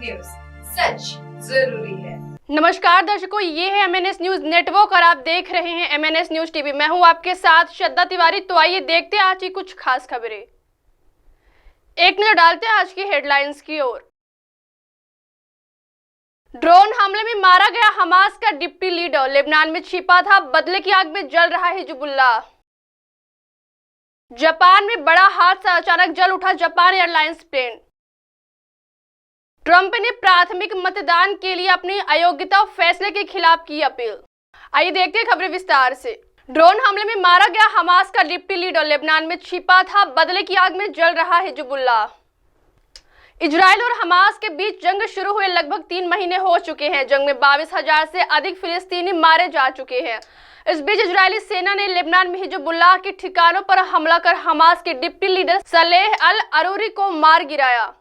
News, सच जरूरी है। नमस्कार दर्शकों, ये है MNS न्यूज नेटवर्क और आप देख रहे हैं MNS न्यूज टीवी। मैं हूं आपके साथ श्रद्धा तिवारी। तो आइए देखते हैं आज की कुछ खास खबरें। एक नजर डालते हैं आज की हेडलाइंस की ओर। ड्रोन हमले में मारा गया हमास का डिप्टी लीडर, लेबनान में छिपा था, बदले की आग में जल रहा हिजबुल्लाह। जापान में बड़ा हादसा, अचानक जल उठा जापान एयरलाइंस प्लेन। ट्रंप ने प्राथमिक मतदान के लिए अपनी अयोग्यता फैसले के खिलाफ की अपील। आइए देखते हैं खबरें विस्तार से। ड्रोन हमले में मारा गया हमास का डिप्टी लीडर, लेबनान में छिपा था, बदले की आग में जल रहा हिजबुल्लाह। इजराइल और हमास के बीच जंग शुरू हुए लगभग 3 महीने हो चुके हैं। जंग में 22,000 से अधिक फिलिस्तीनी मारे जा चुके हैं। इस बीच इजरायली सेना ने लेबनान में हिजबुल्लाह के ठिकानों पर हमला कर हमास के डिप्टी लीडर सलेह अल अरूरी को मार गिराया।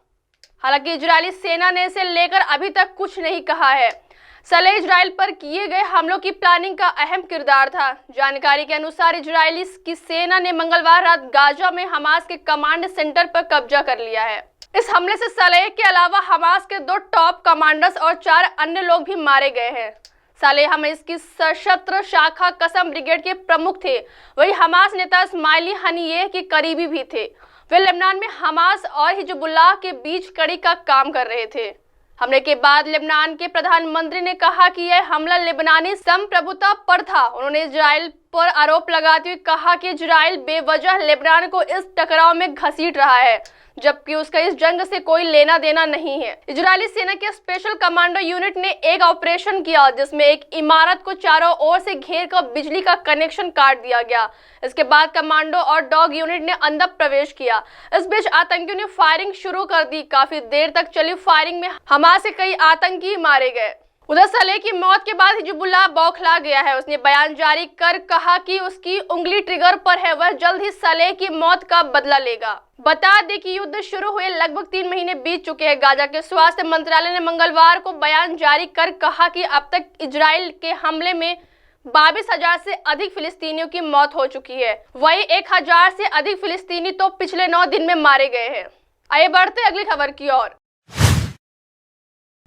हालांकि इजरायली सेना ने इसे लेकर अभी तक कुछ नहीं कहा है। सलेह इजराइल पर किए गए हमलों की प्लानिंग का अहम किरदार था। जानकारी के अनुसार इजरायली की सेना ने मंगलवार रात गाजा में हमास के कमांड सेंटर पर कब्जा कर लिया है। इस हमले से सलेह के अलावा हमास के 2 टॉप कमांडर्स और 4 अन्य लोग भी मारे गए हैं। सलेह हमास की सशस्त्र शाखा कसम ब्रिगेड के प्रमुख थे। वही हमास नेता इस्माइली हनीयेह के करीबी भी थे। वे लेबनान में हमास और हिजबुल्लाह के बीच कड़ी का काम कर रहे थे। हमले के बाद लेबनान के प्रधानमंत्री ने कहा कि यह हमला लेबनानी संप्रभुता पर था। उन्होंने इजराइल पर आरोप लगाते हुए कहा कि इजराइल बेवजह लेबनान को इस टकराव में घसीट रहा है, जबकि उसका इस जंग से कोई लेना देना नहीं है। इजरायली सेना के स्पेशल कमांडो यूनिट ने एक ऑपरेशन किया जिसमें एक इमारत को चारों ओर से घेर कर बिजली का कनेक्शन काट दिया गया। इसके बाद कमांडो और डॉग यूनिट ने अंदर प्रवेश किया। इस बीच आतंकियों ने फायरिंग शुरू कर दी। काफी देर तक चली फायरिंग में हमास के कई आतंकी मारे गए। उधर सलेह की मौत के बाद हिजबुल्लाह बौखला गया है। उसने बयान जारी कर कहा कि उसकी उंगली ट्रिगर पर है, वह जल्द ही सलेह की मौत का बदला लेगा। बता दें कि युद्ध शुरू हुए लगभग 3 महीने बीत चुके हैं। गाजा के स्वास्थ्य मंत्रालय ने मंगलवार को बयान जारी कर कहा कि अब तक इजराइल के हमले में 22,000 से अधिक फिलिस्तीनियों की मौत हो चुकी है। वही 1,000 से अधिक फिलिस्तीनी तो पिछले 9 दिन में मारे गए हैं। आइए बढ़ते अगली खबर की ओर।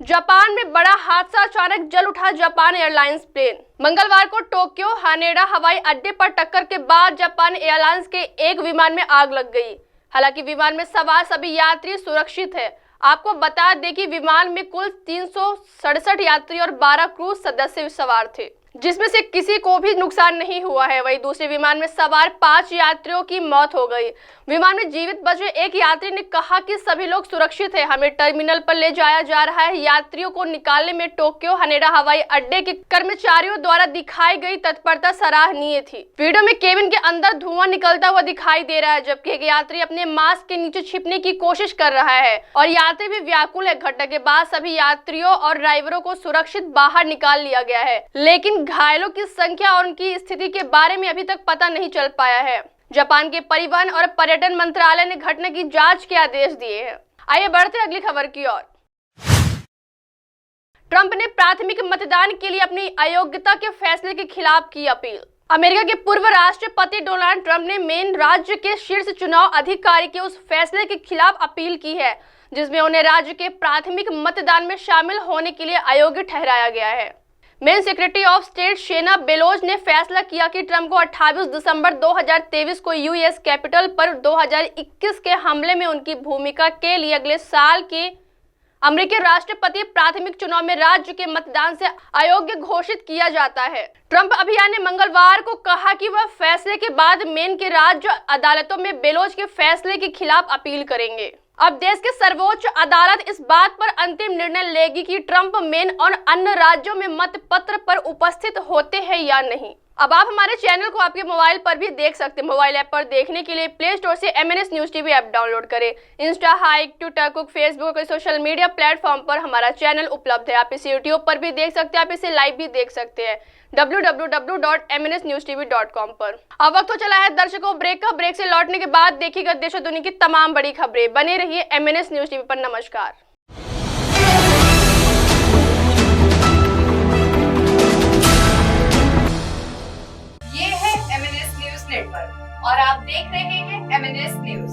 जापान में बड़ा हादसा, अचानक जल उठा जापान एयरलाइंस प्लेन। मंगलवार को टोक्यो हानेडा हवाई अड्डे पर टक्कर के बाद जापान एयरलाइंस के एक विमान में आग लग गई। हालांकि विमान में सवार सभी यात्री सुरक्षित है। आपको बता दें कि विमान में कुल 367 यात्री और 12 क्रू सदस्य सवार थे, जिसमें से किसी को भी नुकसान नहीं हुआ है। वहीं दूसरे विमान में सवार 5 यात्रियों की मौत हो गई। विमान में जीवित बचे एक यात्री ने कहा कि सभी लोग सुरक्षित हैं, हमें टर्मिनल पर ले जाया जा रहा है। यात्रियों को निकालने में टोक्यो हानेडा हवाई अड्डे के कर्मचारियों द्वारा दिखाई गई तत्परता सराहनीय थी। वीडियो में केबिन के अंदर धुआं निकलता हुआ दिखाई दे रहा है, जबकि एक यात्री अपने मास्क के नीचे छिपने की कोशिश कर रहा है और यात्री भी व्याकुल है। घटना के बाद सभी यात्रियों और ड्राइवरों को सुरक्षित बाहर निकाल लिया गया है, लेकिन घायलों की संख्या और उनकी स्थिति के बारे में अभी तक पता नहीं चल पाया है। जापान के परिवहन और पर्यटन मंत्रालय ने घटना की जांच के आदेश दिए हैं। आइए बढ़ते अगली खबर की ओर। ट्रंप ने प्राथमिक मतदान के लिए अपनी अयोग्यता के फैसले के खिलाफ की अपील। अमेरिका के पूर्व राष्ट्रपति डोनाल्ड ट्रंप ने मेन राज्य के शीर्ष चुनाव अधिकारी के उस फैसले के खिलाफ अपील की है जिसमें उन्हें राज्य के प्राथमिक मतदान में शामिल होने के लिए अयोग्य ठहराया गया है। Main secretary of state शेना bellows ने फैसला किया कि ट्रंप को 28 दिसंबर 2023 को यूएस कैपिटल पर 2021 के हमले में उनकी भूमिका के लिए अगले साल के अमेरिकी राष्ट्रपति प्राथमिक चुनाव में राज्य के मतदान से अयोग्य घोषित किया जाता है। ट्रंप अभियान ने मंगलवार को कहा कि वह फैसले के बाद मेन के राज्य अदालतों में बेलोज के फैसले के खिलाफ अपील करेंगे। अब देश के सर्वोच्च अदालत इस बात पर अंतिम निर्णय लेगी कि ट्रंप मेन और अन्य राज्यों में मतपत्र पर उपस्थित होते हैं या नहीं। अब आप हमारे चैनल को आपके मोबाइल पर भी देख सकते हैं। मोबाइल ऐप पर देखने के लिए प्ले स्टोर से MNS news TV app download करें। इंस्टा, हाइक, ट्विटर, कुक, फेसबुक और सोशल मीडिया प्लेटफॉर्म पर हमारा चैनल उपलब्ध है। आप इसे यूट्यूब पर भी देख सकते हैं, आप इसे लाइव भी देख सकते हैं www.mnsnewstv.com पर। अब वक्त हो चला है दर्शकों ब्रेक का। ब्रेक से लौटने के बाद देखिएगा देश और दुनिया की तमाम बड़ी खबरें। बने रहिए MNS न्यूज टीवी पर। नमस्कार। ये है MNS न्यूज नेटवर्क और आप देख रहे हैं MNS न्यूज।